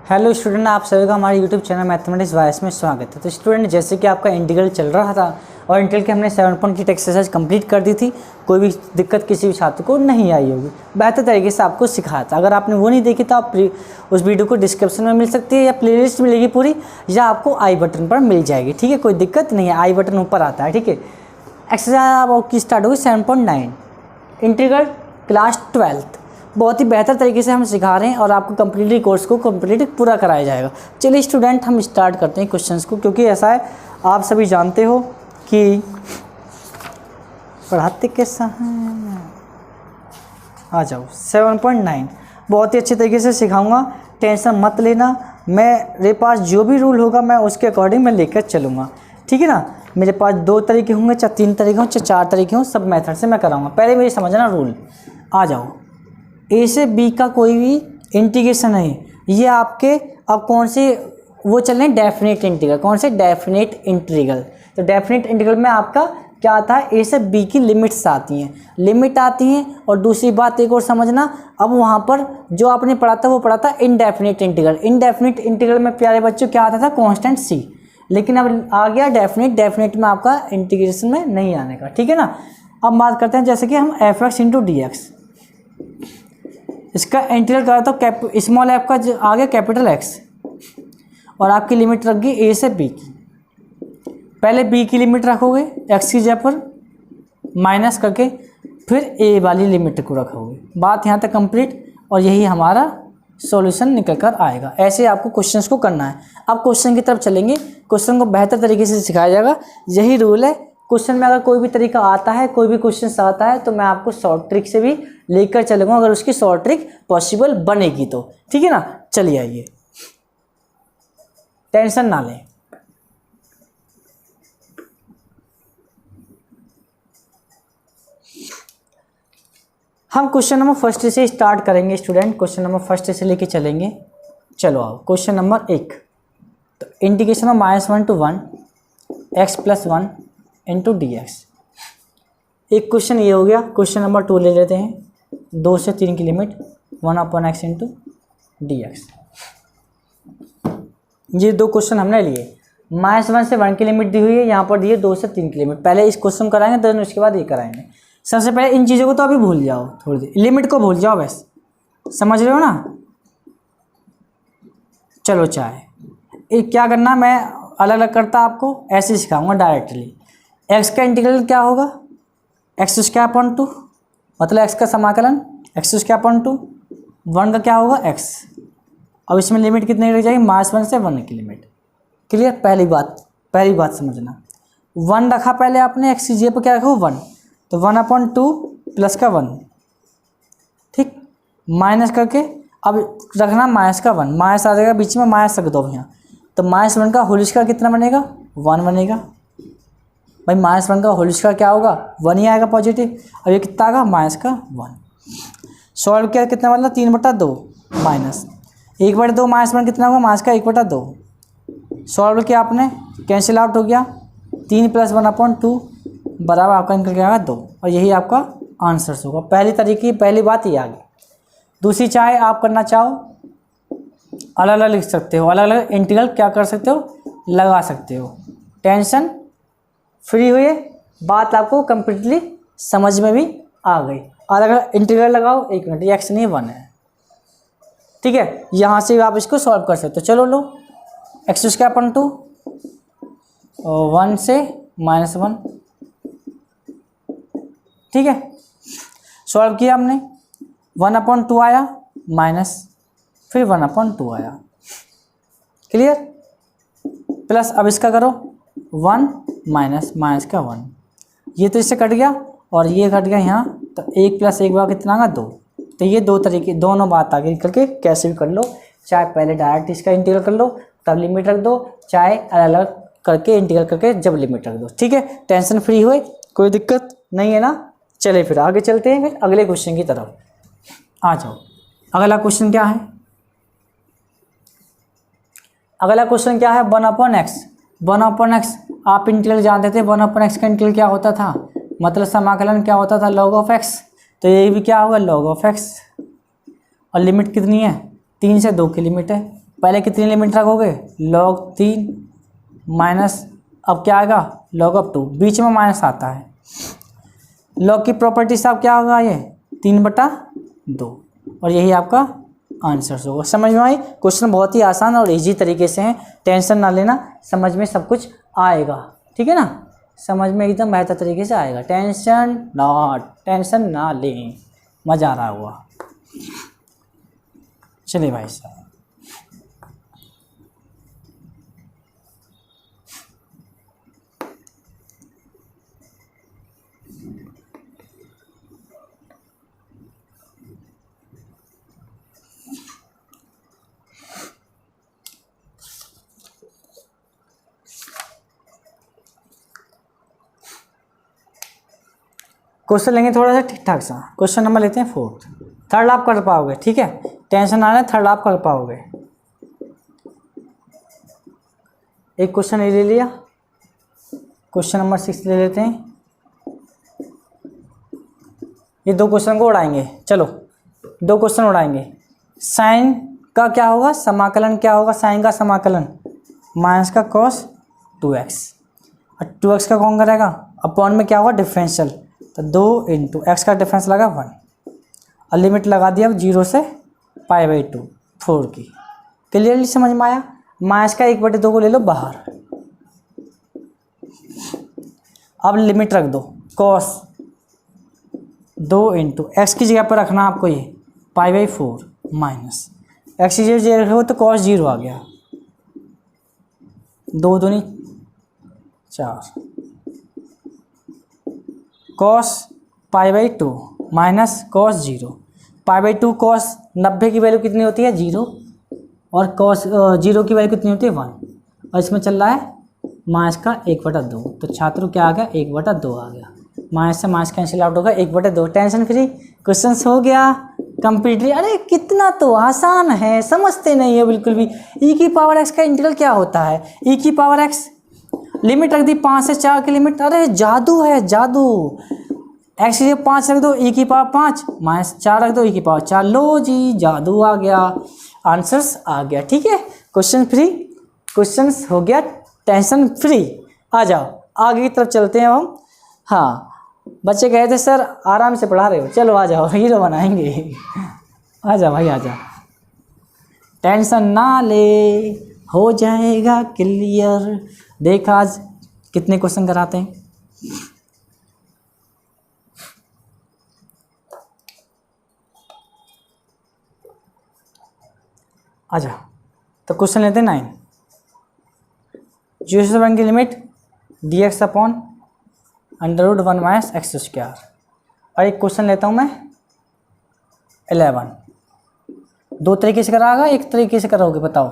Hello student, आप सभी का हमारे यूट्यूब चैनल मैथमेटिक्स वायस में स्वागत है। तो स्टूडेंट, जैसे कि आपका इंटीग्रल चल रहा था और इंटीग्रल के हमने 7 एक्सरसाइज कंप्लीट कर दी थी। कोई भी दिक्कत किसी भी छात्र को नहीं आई होगी, बेहतर तरीके से आपको सिखाया था। अगर आपने वो नहीं देखी तो आप उस वीडियो को डिस्क्रिप्शन में मिल सकती है या प्लेलिस्ट मिलेगी पूरी, या आपको आई बटन पर मिल जाएगी। ठीक है, कोई दिक्कत नहीं है, आई बटन ऊपर आता है। ठीक है, एक्सरसाइज आपकी स्टार्ट होगी 7.9 इंटीग्रल क्लास 12th। बहुत ही बेहतर तरीके से हम सिखा रहे हैं और आपको कम्प्लीटली कोर्स को कम्प्लीटली पूरा कराया जाएगा। चलिए स्टूडेंट, हम स्टार्ट करते हैं क्वेश्चंस को, क्योंकि ऐसा है आप सभी जानते हो कि पढ़ाते कैसा है। आ जाओ 7.9 बहुत ही अच्छे तरीके से सिखाऊंगा, टेंशन मत लेना। मेरे पास जो भी रूल होगा मैं उसके अकॉर्डिंग मैं लेकर चलूँगा। ठीक है ना, मेरे पास 2 तरीके होंगे, चाहे 3 तरीके हों, चाहे 4 तरीके हों, सब मेथड से मैं कराऊंगा। पहले मेरी समझना रूल। आ जाओ, ए से बी का कोई भी इंटीग्रेशन है, ये आपके अब कौन से वो चल रहे हैं, डेफिनेट इंटीग्रल। कौन से? Definite integral. तो डेफिनेट इंटीग्रल में आपका क्या आता है, ए से बी की लिमिट्स आती हैं, लिमिट आती हैं। और दूसरी बात एक और समझना, अब वहाँ पर जो आपने पढ़ा था वो पढ़ा था इनडेफिनेट इंटीग्रल। इनडेफिनेट इंटीग्रल में प्यारे बच्चों क्या आता था, कांस्टेंट सी। लेकिन अब आ गया डेफिनेट। डेफिनेट में आपका इंटीग्रेशन में नहीं आने का। ठीक है ना। अब बात करते हैं जैसे कि हम F x into D x, इसका इंटीग्रल करा तो स्मॉल एफ का आ गया कैपिटल एक्स, और आपकी लिमिट रख गई ए से बी की। पहले बी की लिमिट रखोगे एक्स की जगह पर माइनस करके, फिर ए वाली लिमिट को रखोगे। बात यहाँ तक कंप्लीट, और यही हमारा सॉल्यूशन निकल कर आएगा। ऐसे आपको क्वेश्चंस को करना है। अब क्वेश्चन की तरफ चलेंगे, क्वेश्चन को बेहतर तरीके से सिखाया जाएगा। यही रूल है। क्वेश्चन में अगर कोई भी तरीका आता है, कोई भी क्वेश्चन आता है, तो मैं आपको शॉर्ट ट्रिक से भी लेकर चलूँगा, अगर उसकी शॉर्ट ट्रिक पॉसिबल बनेगी तो। ठीक है ना, चलिए आइए, टेंशन ना लें। हम क्वेश्चन नंबर फर्स्ट से स्टार्ट करेंगे स्टूडेंट। क्वेश्चन नंबर फर्स्ट से लेके चलेंगे। चलो आओ, क्वेश्चन नंबर 1। तो integration of -1 to 1 x + 1 into D x. एक क्वेश्चन ये हो गया। क्वेश्चन नंबर 2 ले लेते हैं। 2 से 3 की limit 1/x into D x. ये 2 क्वेश्चन हमने लिए। -1 से 1 की लिमिट दी हुई है, यहाँ पर दी है 2 से 3 की लिमिट। पहले इस क्वेश्चन कराएंगे, देन उसके बाद ये कराएंगे। सबसे पहले इन चीज़ों को तो अभी भूल जाओ, थोड़ी देर लिमिट को भूल जाओ, बस समझ रहे हो ना। चलो चाहे क्या करना, मैं अलग अलग करता आपको, ऐसे सिखाऊंगा डायरेक्टली। एक्स का इंटीग्रल क्या होगा, x²/2, मतलब एक्स का समाकलन x²/2। 1 का क्या होगा, x। अब इसमें लिमिट कितने लग जाएगी, -1 से 1 की लिमिट। क्लियर। पहली बात समझना, 1 रखा पहले आपने, एक्स की जगह पर क्या रखा, 1। तो 1/2 प्लस का 1, ठीक, माइनस करके अब रखना माइनस का 1। माइनस आ जाएगा बीच में, माइनस रख दो यहाँ। तो -1 का होल स्क्वायर कितना बनेगा, 1 बनेगा। भाई -1 का होल स्क्वायर क्या होगा, 1 ही आएगा पॉजिटिव। अब ये कितना आएगा, -1। सॉल्व किया कितना बना, 3/2 माइनस 1/2 -1 कितना होगा, -1/2। सॉल्व किया आपने, कैंसिल आउट हो गया। 3 + 1/2 बराबर आपका निकल गया 2, और यही आपका आंसर होगा। पहली बात ये आ गई। दूसरी, चाहे आप करना चाहो अलग अलग लिख सकते हो, अलग अलग इंटीग्रल क्या कर सकते हो, लगा सकते हो। टेंशन फ्री हुए, बात आपको कंप्लीटली समझ में भी आ गई। अलग अलग इंटीग्रल लगाओ। 1 मिनट, ये x नहीं 1 है, ठीक है। यहाँ से आप इसको सॉल्व कर सकते हो। चलो लो, x²/2 और 1 से -1, ठीक है। सॉल्व किया हमने, 1/2 आया माइनस, फिर 1/2 आया। क्लियर। प्लस अब इसका करो 1 माइनस का 1, ये तो इससे कट गया और ये कट गया यहाँ। तो 1 + 1 बार कितना आएगा, 2। तो ये 2 तरीके, दोनों बात आगे निकल के कैसे भी कर लो। चाहे पहले डायरेक्ट इसका इंटीग्रल कर लो तब लिमिट रख दो, चाहे अलग अलग करके इंटीग्रल करके जब लिमिट रख दो। ठीक है, टेंशन फ्री हुए, कोई दिक्कत नहीं है ना। चले फिर आगे चलते हैं, फिर अगले क्वेश्चन की तरफ आ जाओ। अगला क्वेश्चन क्या है, 1/x। 1/x आप इंटीग्रल जानते थे। 1/x का इंटीग्रल क्या होता था, मतलब समाकलन क्या होता था, log of x। तो ये भी क्या होगा, log of x। और लिमिट कितनी है, 3 से 2 की लिमिट है। पहले कितनी लिमिट रखोगे, log 3 माइनस, अब क्या आएगा log(2), बीच में माइनस आता है। log की प्रॉपर्टी साहब क्या होगा, ये 3/2, और यही आपका आंसर होगा। समझ में आई? क्वेश्चन बहुत ही आसान और इजी तरीके से है, टेंशन ना लेना, समझ में सब कुछ आएगा, ठीक है ना, समझ में एकदम बेहतर तरीके से आएगा। टेंशन ना लें, मज़ा आ रहा हुआ। चलिए भाई साहब, क्वेश्चन लेंगे थोड़ा सा ठीक ठाक सा। क्वेश्चन नंबर लेते हैं 4, थर्ड आप कर पाओगे, ठीक है, टेंशन ना लें, थर्ड आप कर पाओगे। एक क्वेश्चन ये ले लिया, क्वेश्चन नंबर 6 ले लेते हैं। ये 2 क्वेश्चन को उड़ाएंगे, चलो 2 क्वेश्चन उड़ाएंगे। साइन का क्या होगा, समाकलन क्या होगा, साइन का समाकलन माइनस का cos 2x, और 2x का कौन करेगा, अपॉन में क्या होगा डिफरेंशियल, तो 2 इंटू एक्स का डिफरेंस लगा 1, और लिमिट लगा दिया 0 से π/2 4 की। क्लियरली समझ में आया? माइनस का 1/2 को ले लो बाहर, अब लिमिट रख दो cos 2 इंटू एक्स की जगह पर रखना आपको ये π/4 माइनस एक्स की जगह रखो तो cos 0 आ गया, 2 दूनी 4 cos π/2 माइनस cos 0, π/2 cos 90 की वैल्यू कितनी होती है 0, और cos 0 की वैल्यू कितनी होती है 1, और इसमें चल रहा है माइनस का 1/2, तो छात्रों क्या आ गया 1/2 आ गया, माइनस से माइनस कैंसिल आउट होगा 1/2। टेंशन फ्री, क्वेश्चन हो गया कंप्लीटली। अरे कितना तो आसान है, समझते नहीं है बिल्कुल भी। e की पावर x का इंटीग्रल क्या होता है, e की पावर x, लिमिट रख दी 5 से 4 की लिमिट, अरे जादू है जादू। x की 5 रख दो, e की पावर 5 माइनस 4 रख दो, e की पावर 4, लो जी जादू आ गया, आंसर्स आ गया, ठीक है। क्वेश्चन फ्री, क्वेश्चन हो गया टेंशन फ्री। आ जाओ आगे की तरफ चलते हैं हम। हाँ बच्चे कहे थे सर आराम से पढ़ा रहे हो, चलो आ जाओ हीरो बनाएंगे। आ जाओ भाई आ जाओ, टेंशन ना ले, हो जाएगा क्लियर। देख आज कितने क्वेश्चन कराते हैं। आ जाओ तो क्वेश्चन लेते हैं 9, 0 से 1 की limit dx upon √1 minus x²। और एक क्वेश्चन लेता हूँ मैं 11, 2 तरीके से कराएगा, एक तरीके से कराओगे बताओ,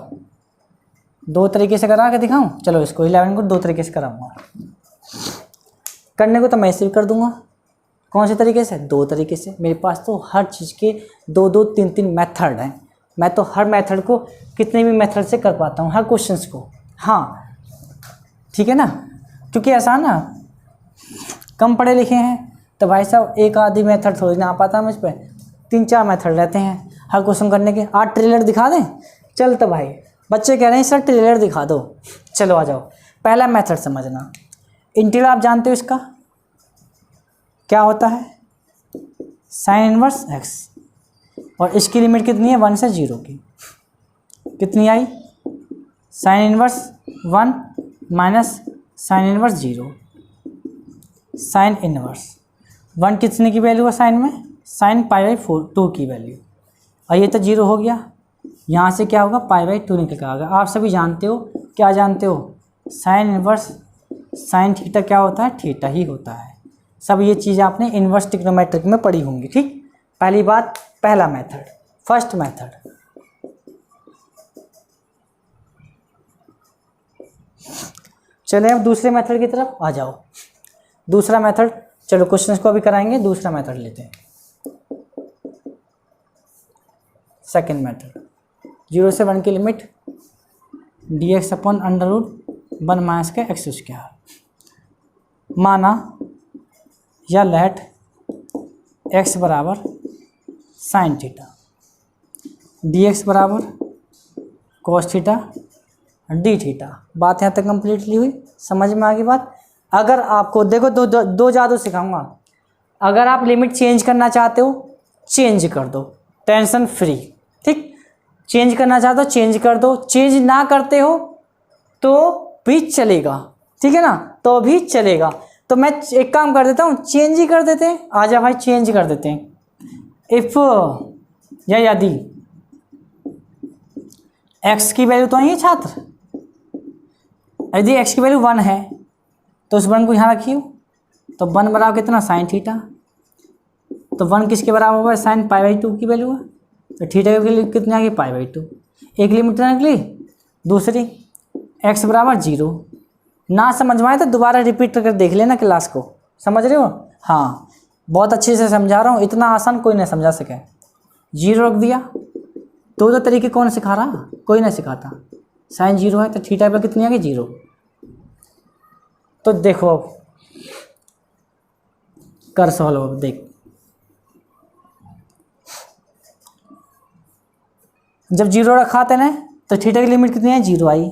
2 तरीके से करा के दिखाऊं, चलो इसको 11 को 2 तरीके से कराऊंगा। करने को तो मैं ऐसे भी कर दूंगा, कौन से तरीके से, 2 तरीके से। मेरे पास तो हर चीज़ के 2-2, 3-3 मेथड हैं, मैं तो हर मेथड को कितने भी मेथड से कर पाता हूँ हर क्वेश्चंस को। हाँ ठीक है ना, क्योंकि आसान ना, कम पढ़े लिखे हैं तो भाई साहब एक आधी मेथड थोड़ी ना आ पाता मुझ पर, 3-4 मेथड रहते हैं हर क्वेश्चन करने के। आज ट्रेलर दिखा दें, चल तो भाई बच्चे कह रहे हैं सर ट्रेलर दिखा दो, चलो आ जाओ। पहला मेथड समझना, इंटीग्रल आप जानते हो इसका क्या होता है, साइन इनवर्स x, और इसकी लिमिट कितनी है 1 से 0 की, कितनी आई, sine inverse 1 minus sine inverse 0, sine inverse 1 कितने की वैल्यू है साइन में, साइन π/2 की वैल्यू, और ये तो 0 हो गया, यहाँ से क्या होगा π/2 निकल कर आ गया। आप सभी जानते हो, क्या जानते हो, साइन इनवर्स साइन थीटा क्या होता है, थीटा ही होता है। सब ये चीज़ आपने इनवर्स ट्रिग्नोमेट्रिक में पढ़ी होंगी, ठीक। पहली बात, पहला मेथड, फर्स्ट मेथड। चले अब दूसरे मेथड की तरफ आ जाओ। दूसरा मेथड, चलो क्वेश्चंस को अभी कराएंगे, दूसरा मेथड लेते हैं। सेकंड मेथड, 0 से 1 की लिमिट dx अपॉन √1 माइनस का x²। माना या लेट x बराबर साइन थीटा, dx बराबर कॉस थीटा डी थीटा। बात यहाँ तक कंप्लीटली हुई, समझ में आ गई बात। अगर आपको देखो दो जादू सिखाऊंगा। अगर आप लिमिट चेंज करना चाहते हो चेंज कर दो, टेंशन फ्री। ठीक, चेंज करना चाहते हो चेंज कर दो, चेंज ना करते हो तो भी चलेगा, ठीक है ना, तो भी चलेगा। तो मैं एक काम कर देता हूँ, चेंज ही कर देते हैं। आजा भाई चेंज कर देते हैं। इफ या यदि x की वैल्यू तो आई है छात्र, यदि x की वैल्यू 1 है तो उस 1 को यहाँ रखिए। तो 1 बराबर कितना, साइन थीटा। तो 1 किसके बराबर होगा, साइन π/2 की वैल्यू है। तो थीटा की वैल्यू कितनी आ गई, π/2। एक लिमिट निकली। दूसरी x बराबर 0। ना समझ में आए तो दोबारा रिपीट करके देख लेना क्लास को, समझ रहे हो। हाँ, बहुत अच्छे से समझा रहा हूँ, इतना आसान कोई नहीं समझा सके। 0 रख दिया। दो तरीके कौन सिखा रहा, कोई नहीं सिखाता। साइन 0 है तो थीटा पर कितनी आ गई, 0। तो देखो अब कर सॉल्व। अब देख, जब 0 रखा था ना तो थीटा की लिमिट कितनी है, 0 आई।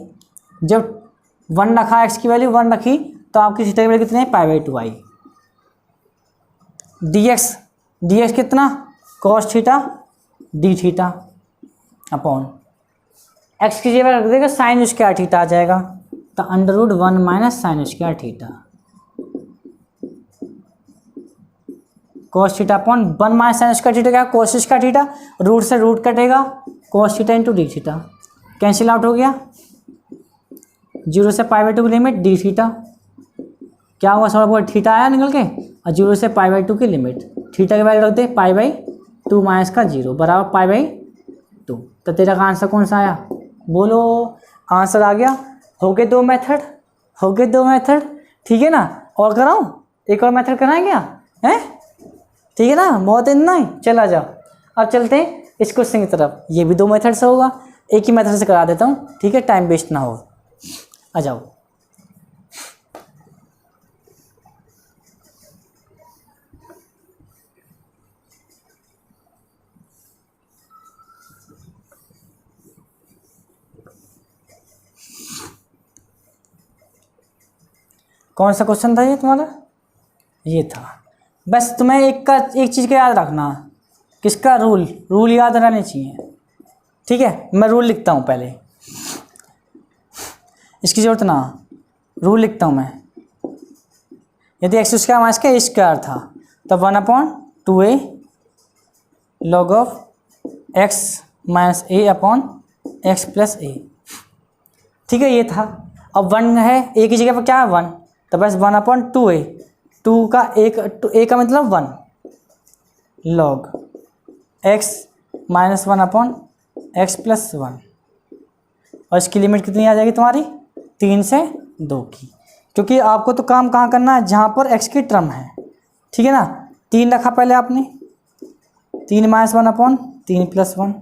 जब 1 रखा, x की वैल्यू 1 रखी तो आपकी थीटा की वैल्यू कितनी है, π/2 आई। dx कितना, cos theta D theta upon x की जगह रख देगा साइन स्क्वायर थीटा आ जाएगा। तो √1 minus sine square theta cos theta upon 1 minus sine square theta क्या, cos स्क्वायर थीटा। रूट से रूट कटेगा, cos theta into D theta cancel out हो गया। 0 से π/2 की लिमिट डी थीटा क्या हुआ, थोड़ा बहुत थीटा आया निकल के। और 0 से π/2 की लिमिट, थीटा की वैल्यू रख दे π/2 माइनस का 0 बराबर π/2। तो तेरा का आंसर कौन सा आया, बोलो। आंसर आ गया। हो गए दो मेथड, ठीक है ना। और कराऊं, एक और मेथड कराएं क्या, हैं, ठीक है ना, बहुत इतना ही। चला जाओ, अब चलते हैं इस क्वेश्चन की तरफ। ये भी 2 मेथड से होगा, एक ही मेथड से करा देता हूँ, ठीक है, टाइम वेस्ट ना हो। आ जाओ। कौन सा क्वेश्चन था ये तुम्हारा, ये था। बस तुम्हें एक चीज़ का याद रखना, किसका, रूल याद रहने चाहिए, ठीक है। मैं रूल लिखता हूँ पहले, इसकी जरूरत ना, रूल लिखता हूँ मैं। यदि x स्क्वायर माइनस का स्क्वायर था तो 1/2a log of x minus a upon x plus a, ठीक है, ये था। अब 1 है, a की जगह पर क्या है, 1, तो बस 1/2a, 2 का a का मतलब 1 log x minus 1 upon x plus 1। और इसकी लिमिट कितनी आ जाएगी तुम्हारी, 3 से 2 की। क्योंकि आपको तो काम कहाँ करना है, जहाँ पर x की टर्म है, ठीक है ना। 3 रखा पहले आपने, 3 माइनस 1 अपॉन 3 प्लस 1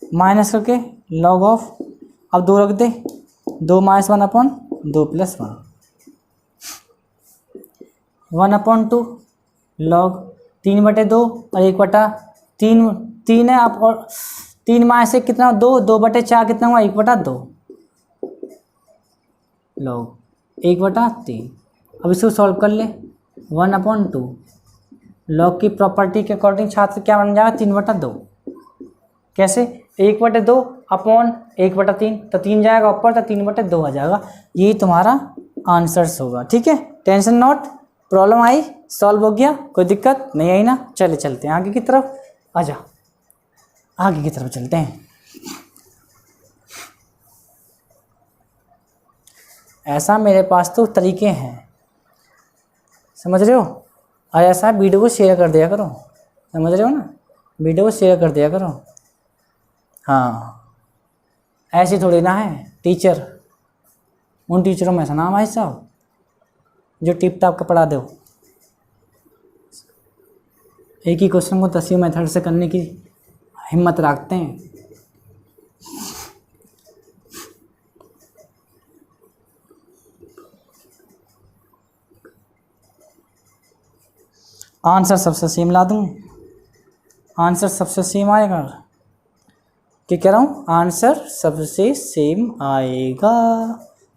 माइनस करके log ऑफ, अब 2 रख दे, 2 माइनस 1 अपॉन 2 प्लस 1, 1/2 log 3/2 और 1/3 है आप, और 3 माइनस 1 कितना, 2, 2/4 कितना हुआ, 1/2 log 1/3। अब इसको सॉल्व कर ले, 1/2 log की प्रॉपर्टी के अकॉर्डिंग छात्र क्या बन जाएगा, 3/2। कैसे, 1/2 अपॉन 1/3, तो 3 जाएगा ऊपर तो 3/2 आ जाएगा। ये तुम्हारा आंसर्स होगा, ठीक है। Tension not, problem I, solve हो गया, कोई दिक्कत नहीं आई ना। चलते हैं आगे की तरफ, आजा आगे की तरफ चलते हैं। ऐसा मेरे पास तो तरीके हैं, समझ रहे हो। और ऐसा वीडियो को शेयर कर दिया करो, समझ रहे हो ना, वीडियो को शेयर कर दिया करो। हाँ, ऐसे थोड़ी ना है टीचर, उन टीचरों में से ना भाई साहब जो टिप टाप का पढ़ा दो। एक ही क्वेश्चन को 10 मेथड से करने की हिम्मत रखते हैं। आंसर सबसे सेम ला दूँ, आंसर सबसे सेम आएगा क्या कह रहा हूँ, आंसर सबसे सेम आएगा।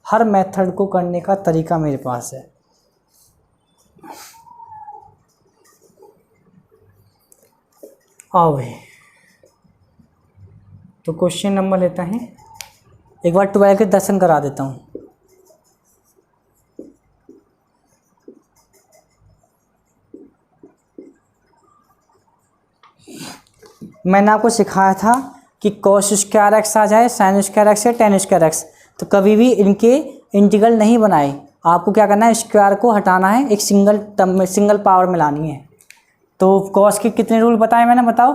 हर मेथड को करने का तरीका मेरे पास है। आओ भाई, तो क्वेश्चन नंबर लेता है, एक बार 12 के दर्शन करा देता हूँ। मैंने आपको सिखाया था कि कॉस स्क्वायर एक्स आ जाए, साइन स्क्वायर एक्स या टेन स्क्वायर एक्स, तो कभी भी इनके इंटीग्रल नहीं बनाए। आपको क्या करना है, स्क्वायर को हटाना है, एक सिंगल टर्म में सिंगल पावर में लानी है। तो कॉस के कितने रूल बताए मैंने, बताओ?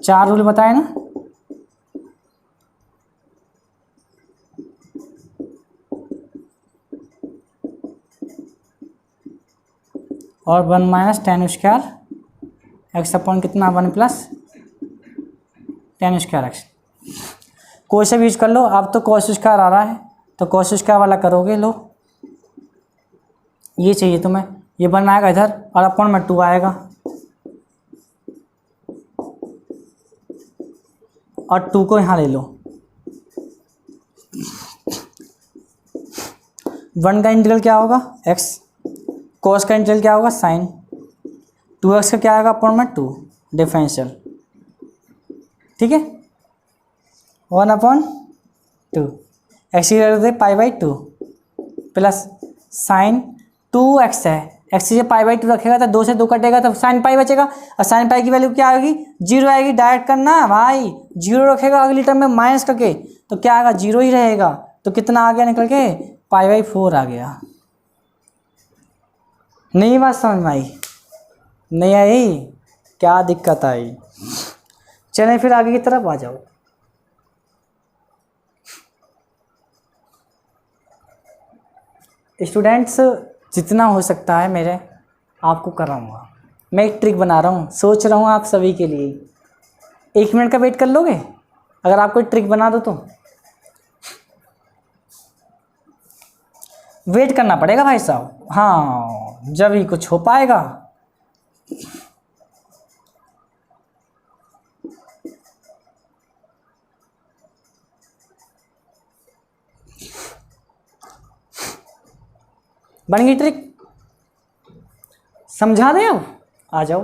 4 रूल बताए ना। और 1 minus ten square x upon कितना, 1 प्लस टेन स्क्वायर एक्स। कोई से भी यूज कर लो। अब तो कॉस स्क्वायर आ रहा है तो कॉस स्क्वायर वाला करोगे। लो, ये चाहिए तुम्हें, ये बनाएगा इधर और अपॉन में 2 आएगा और 2 को यहाँ ले लो। 1 का इंटीग्रल क्या होगा, x, cos का इंटीग्रल क्या होगा, साइन, 2x का क्या आएगा, अपॉन में 2, डिफरेंशियल, ठीक है, 1/2, x की वैल्यू दे π/2 प्लस साइन 2x है, x से π/2 रखेगा तो 2 से 2 कटेगा तो साइन पाई बचेगा, और साइन पाई की वैल्यू क्या आएगी, 0 आएगी। डायरेक्ट करना भाई, 0 रखेगा अगली टर्म में माइनस करके तो क्या आएगा, 0 ही रहेगा। तो कितना आ गया निकल के, π/4 आ गया। नहीं बात समझ में आई? नहीं आई? क्या दिक्कत आई? चलें फिर आगे की तरफ आ जाओ। स्टूडेंट्स, जितना हो सकता है मेरे आपको कराऊंगा। मैं एक ट्रिक बना रहा हूँ, सोच रहा हूँ आप सभी के लिए। 1 मिनट का वेट कर लोगे अगर आपको ट्रिक बना दो तो? वेट करना पड़ेगा भाई साहब, हाँ, जब ही कुछ हो पाएगा। बन गई ट्रिक? समझा दे, अब आ जाओ।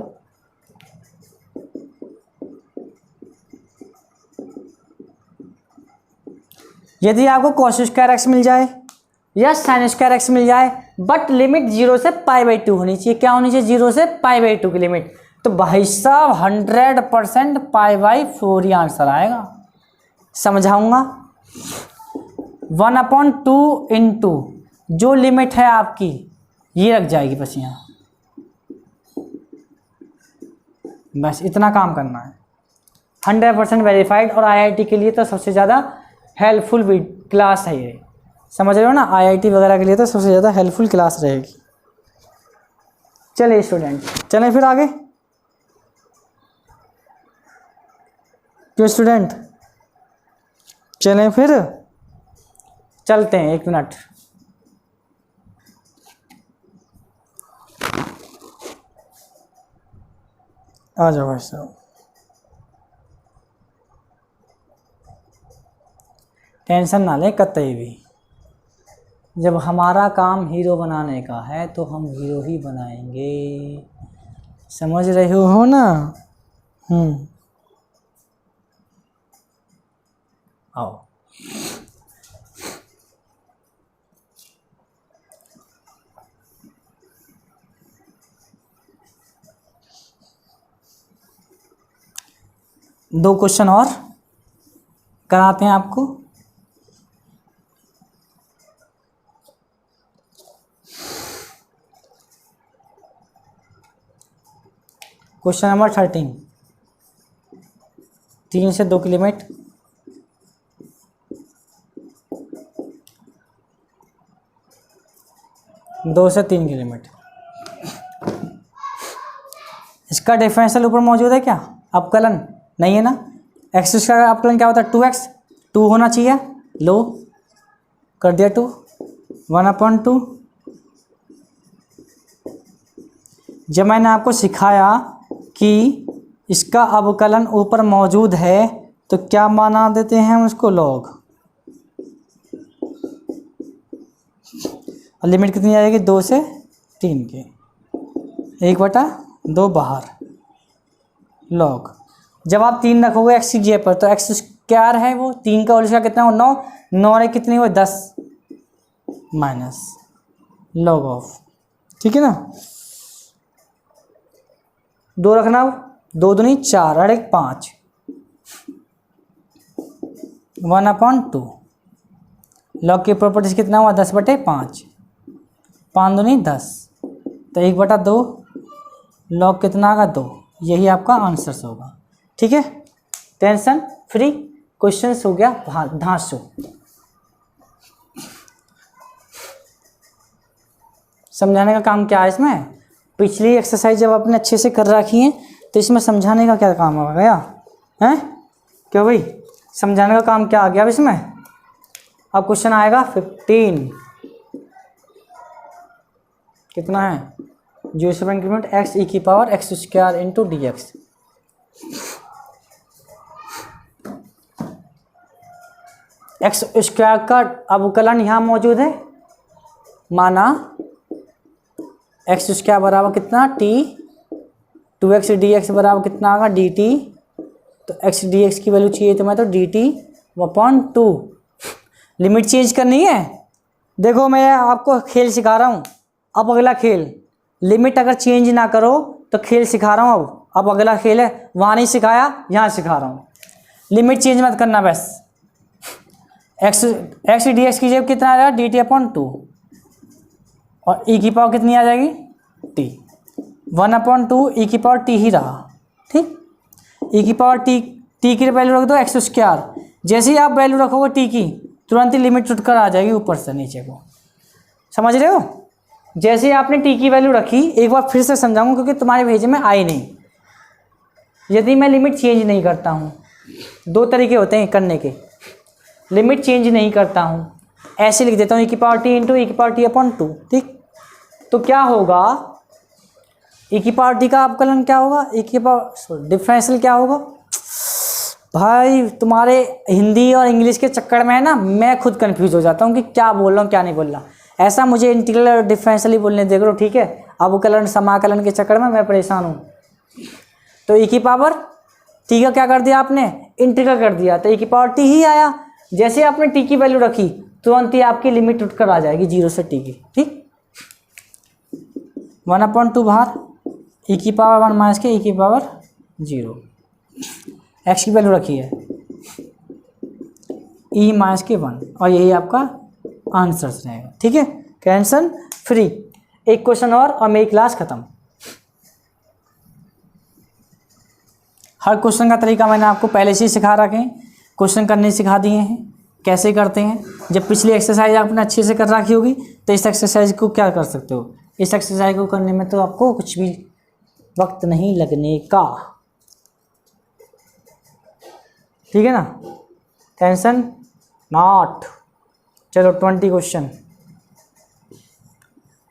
यदि आपको cos स्क्वायर एक्स मिल जाए या साइन स्क्वायर एक्स मिल जाए, बट लिमिट 0 से π/2 होनी चाहिए। क्या होनी चाहिए, 0 से π/2 की लिमिट। तो भाई साहब 100% π/4 ही आंसर आएगा। समझाऊंगा। 1/2 इंटू जो लिमिट है आपकी ये रख जाएगी बस यहाँ, बस इतना काम करना है। 100% वेरीफाइड, और आईआईटी के लिए तो सबसे ज़्यादा हेल्पफुल क्लास है ये, समझ रहे हो ना। आईआईटी वगैरह के लिए तो सबसे ज़्यादा हेल्पफुल क्लास रहेगी। चलिए स्टूडेंट, चलें फिर आगे। क्यों स्टूडेंट, चलें फिर, चलते हैं। 1 मिनट, आ जाओ भाई साहब। टेंशन ना ले कतई भी, जब हमारा काम हीरो बनाने का है तो हम हीरो ही बनाएंगे, समझ रहे हो ना। आओ, दो क्वेश्चन और कराते हैं आपको। क्वेश्चन नंबर 13, 3 से 2 की लिमिट, 2 से 3 की लिमिट। इसका डिफरेंशियल ऊपर मौजूद है क्या, अपकलन नहीं है ना। एक्स स्क्वायर का अपकलन क्या होता है, 2x, 2 होना चाहिए, लो कर दिया 2, 1/2। जब मैंने आपको सिखाया कि इसका अवकलन ऊपर मौजूद है तो क्या माना देते हैं हम उसको, लॉग। और लिमिट कितनी आएगी, 2 से 3 के, 1/2 बाहर, लॉग। जब आप 3 रखोगे एक्स की जगह पर तो एक्स स्क्वायर है वो, 3 का होल स्क्वायर कितना हो, 9, 9 रे कितनी हो, 10 माइनस लॉग ऑफ, ठीक है ना। 2 रखना, 2 दूनी 4 और 1 5, 1/2। लॉग की प्रॉपर्टीज कितना हुआ, 10/5, 5 दूनी 10, तो 1/2, लॉग कितना आएगा, 2। यही आपका आंसर होगा, ठीक है। टेंशन फ्री क्वेश्चन हो गया धांसू। समझाने का काम क्या है इसमें, पिछली एक्सरसाइज जब आपने अच्छे से कर रखी है तो इसमें समझाने का क्या काम आ गया है, क्यों भाई, समझाने का काम क्या आ गया अब इसमें। अब क्वेश्चन आएगा 15, कितना है, 0 से इंक्रीमेंट एक्स ई की power x square into D x. X square का अवकलन यहाँ मौजूद है, माना एक्स स्क्वायर बराबर कितना, टी, 2x डी एक्स बराबर कितना आएगा, डी टी। तो एक्स डी एक्स की वैल्यू चाहिए तो मैं तो D T upon 2। Limit change करनी है। देखो मैं आपको खेल सिखा रहा हूँ, अब अगला खेल, लिमिट अगर चेंज ना करो तो खेल सिखा रहा हूँ। अब अगला खेल है, वहाँ नहीं सिखाया, यहाँ सिखा रहा हूँ। लिमिट चेंज मत करना बस। एक्स डी एक्स की जगह कितना आ जाएगा, डी टी अपॉन 2, और ई की पावर कितनी आ जाएगी, टी। 1/2 ई की पावर टी ही रहा, ठीक। ई की पावर टी की वैल्यू रख दो एक्स स्क्वायर। जैसे ही आप वैल्यू रखोगे टी की, तुरंत ही लिमिट टूटकर आ जाएगी ऊपर से नीचे को, समझ रहे हो। जैसे ही आपने टी की वैल्यू रखी, एक बार फिर से समझाऊंगा क्योंकि तुम्हारे भेजे में आई नहीं। यदि मैं लिमिट चेंज नहीं करता हूँ, 2 तरीके होते हैं करने के, लिमिट चेंज नहीं करता हूँ, ऐसे लिख देता हूँ ई की पावर टी इंटू ई की पावर टी अपॉन 2, ठीक। तो क्या होगा, ई की पावर टी का अवकलन क्या होगा, ई की पावर डिफरेंशियल क्या होगा। भाई तुम्हारे हिंदी और इंग्लिश के चक्कर में है ना, मैं खुद कंफ्यूज हो जाता हूँ कि क्या बोल रहा हूँ क्या नहीं बोल रहा। ऐसा मुझे इंटीग्रल और डिफरेंशियल ही बोलने देख लो, ठीक है। अवकलन समाकलन के चक्कर में मैं परेशान हूँ। तो ई की पावर टी का क्या कर दिया आपने, इंटीग्रल कर दिया, तो ई की पावर टी ही आया। जैसे आपने टी की वैल्यू रखी, तुरंत ही आपकी लिमिट उठकर आ जाएगी 0 से टी की, ठीक। 1/2 बाहर, ई की पावर 1 माइनस के ई की पावर 0, एक्स की वैल्यू रखी है ई माइनस के 1, और यही आपका आंसर रहेगा, ठीक है। Tension free. एक क्वेश्चन और मेरी क्लास खत्म। हर क्वेश्चन का तरीका मैंने आपको पहले से ही सिखा रखे हैं, क्वेश्चन करने सिखा दिए हैं कैसे करते हैं। जब पिछली एक्सरसाइज आपने अच्छे से कर रखी होगी तो इस एक्सरसाइज को क्या कर सकते हो, इस एक्सरसाइज को करने में तो आपको कुछ भी वक्त नहीं लगने का, ठीक है ना। Tension not. चलो 20 क्वेश्चन।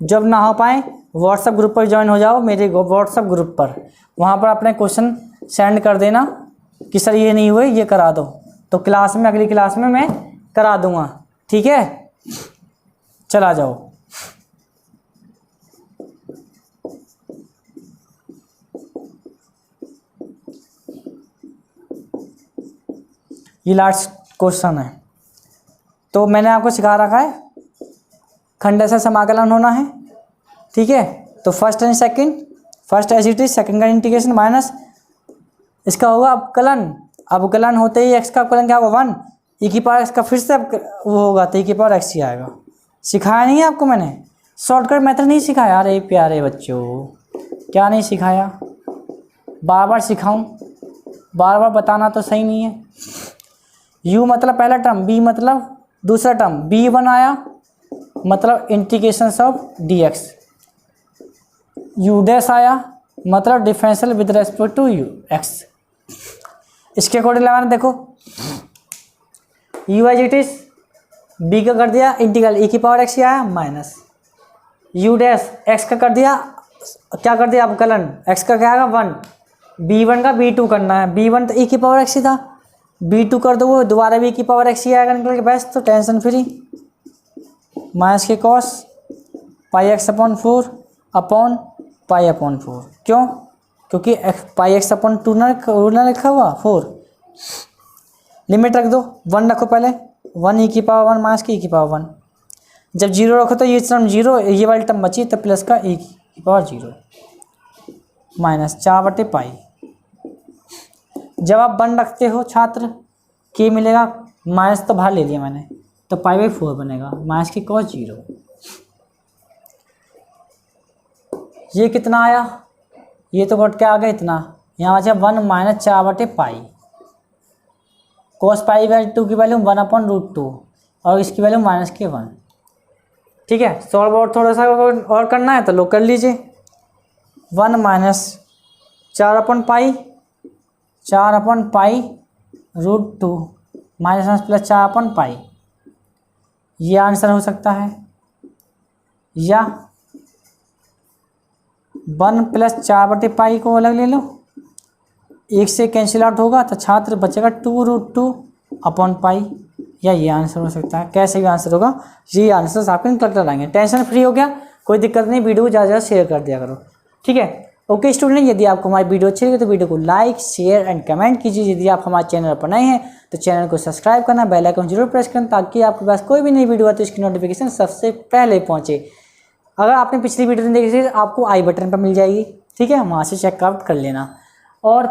जब ना हो पाए व्हाट्सएप ग्रुप पर ज्वाइन हो जाओ, मेरे व्हाट्सएप ग्रुप पर, वहाँ पर अपने क्वेश्चन सेंड कर देना कि सर ये नहीं हुए, ये करा दो, तो क्लास में, अगली क्लास में मैं करा दूंगा, ठीक है। चला जाओ। ये लास्ट क्वेश्चन है। तो मैंने आपको सिखा रखा है खंड से समाकलन होना है, ठीक है। तो first and second, first as it is, second का इंटीग्रेशन माइनस इसका होगा अवकलन। अवकलन होते ही एक्स का अवकलन क्या होगा 1, ई की पावर एक्स का फिर से वो होगा तो ई की पावर एक्स ही आएगा। सिखाया नहीं है आपको मैंने, शॉर्टकट मेथड नहीं सिखाया। अरे प्यारे बच्चों, क्या नहीं सिखाया, बार बार सिखाऊं, बार बार बताना तो सही नहीं है। u मतलब पहला टर्म, b मतलब दूसरा टर्म, b1 आया मतलब integration of dx, u dash आया मतलब differential with respect to x। इसके अकॉर्डिंग लगाना, देखो u as it is, b का कर दिया इंटीग्रल e की पावर x ही आया माइनस u डैश x का कर दिया, क्या कर दिया अवकलन, x का क्या आएगा 1, b1 का b2 करना है। b1 तो e की पावर x ही था, b2 कर दो वो दोबारा भी e की पावर x ही आएगा निकल के बस, तो टेंशन फ्री। माइनस के cos pi x upon 4 upon pi upon 4। क्यों? क्योंकि पाई एक्स अपॉन 2 ना लिखा हुआ 4। लिमिट रख दो, 1 रखो पहले, 1 e की पावर 1 माइनस की e की पावर 1। जब 0 रखो तो ये टर्म 0, ये वाली टर्म बची तो प्लस का e की पावर 0 माइनस 4/पाई। जब आप 1 रखते हो छात्र, के मिलेगा, माइनस तो बाहर ले लिया मैंने, तो पाई/4 बनेगा, माइनस की कॉस 0। ये कितना आया? ये तो घट के आ गया इतना, यहाँ बचा 1 माइनस 4/पाई। कॉस पाई/2 की वैल्यू 1/√2 और इसकी वैल्यू -1। ठीक है, सॉल्व और थोड़ा सा और करना है तो लोग कर लीजिए। 1 माइनस 4/पाई √2 माइनस प्लस 4/पाई, ये आंसर हो सकता है। या 1 प्लस 4/पाई को अलग ले लो, 1 से कैंसिल आउट होगा तो छात्र बचेगा 2√2/पाई, या ये आंसर हो सकता है। कैसे भी आंसर होगा, ये आंसर आपके निकल आएंगे। टेंशन फ्री हो गया, कोई दिक्कत नहीं। वीडियो को ज़्यादा से ज़्यादा शेयर कर दिया करो, ठीक है। ओके स्टूडेंट, यदि आपको हमारी वीडियो अच्छी लगी तो वीडियो को लाइक शेयर एंड कमेंट कीजिए। यदि आप हमारे चैनल पर नए हैं तो चैनल को सब्सक्राइब करना, बेल आइकन जरूर प्रेस करना, ताकि आपके पास कोई भी नई वीडियो आती है उसकी नोटिफिकेशन सबसे पहले पहुँचे। अगर आपने पिछली वीडियो नहीं देखी तो आपको आई बटन पर मिल जाएगी, ठीक है, वहाँ से चेकआउट कर लेना। और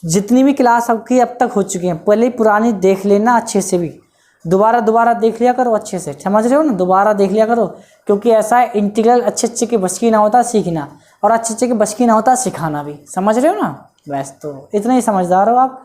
जितनी भी क्लास आपकी अब तक हो चुकी हैं, पहले पुरानी देख लेना अच्छे से, भी दोबारा देख लिया करो अच्छे से, समझ रहे हो ना, दोबारा देख लिया करो। क्योंकि ऐसा है, इंटीग्रल अच्छे के बस की ना होता सीखना, और अच्छे के बस की ना होता सिखाना भी, समझ रहे हो ना। बस तो इतना ही समझदार हो आप।